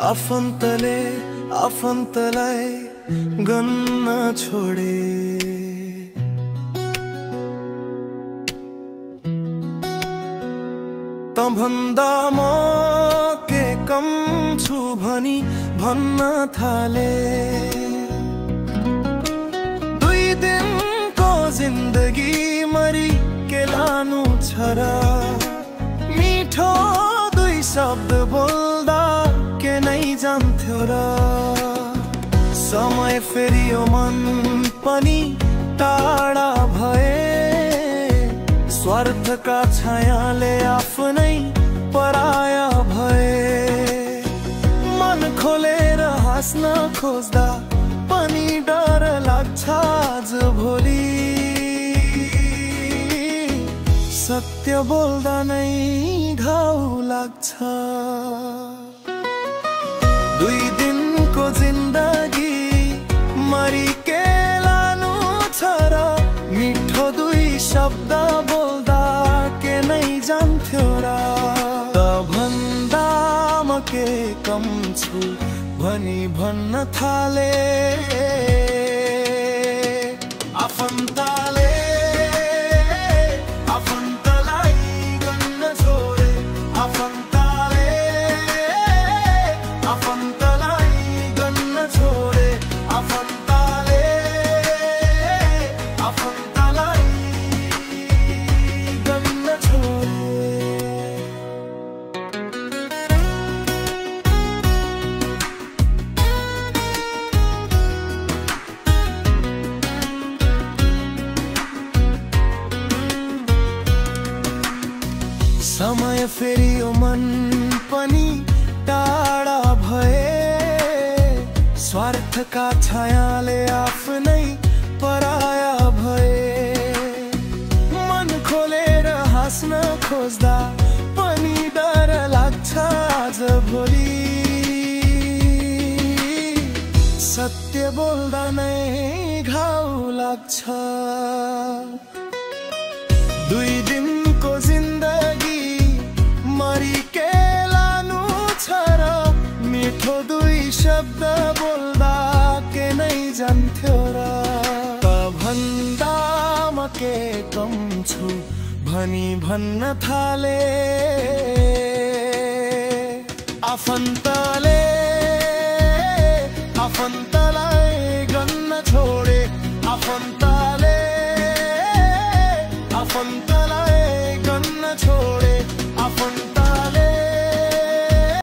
आफन्तले आफन्तलाई गन्न छोडे। तँभन्दा म के कम छु भनी भन्न थाले। दुई दिनको जिन्दगी मरी के लानु छ र, मिठो दुई शब्द बोल्दा के नै जान्थ्यो र। समय फेरियो मन पनि टाढा भए, स्वार्थका छायाले आफ्नै पराया भए। मन खोलेर हाँस्न खोज्दा पनि डर लाग्छ आज भोलि, सत्य बोल्दा नै घाउ लाग्छ। दुई दिनको जिन्दगी मरी के लानु छ र, मिठो दुई शब्द बोल्दा के नै जान्थ्यो र। तँभन्दा म के कम छु भनी भन्न थाले। आफन्तले आफन्तलाई गन्न छोडे, आफन्तले आफन्तलाई गन्न छोडे, आफन्तले आफन्तलाई गन्न छोडे। समय फेरियो मन पनि टाढा भए, स्वार्थका छायाले आफ्नै पराया भए। मन खोलेर हाँस्न खोज्दा पनि डर लाग्छ आज भोलि, सत्य बोल्दा नै घाउ लाग्छ। दुई दिनको जिन्दगी मरी के लानु छ र, मिठो दुई शब्द बोल्दा के नै जान्थ्यो र। तँभन्दा म के कम छु भनी भन्न थाले। आफन्तले आफन्तलाई गन्न छोडे, आफन्तले आफन्तलाई गन्न छोडे, आफन्त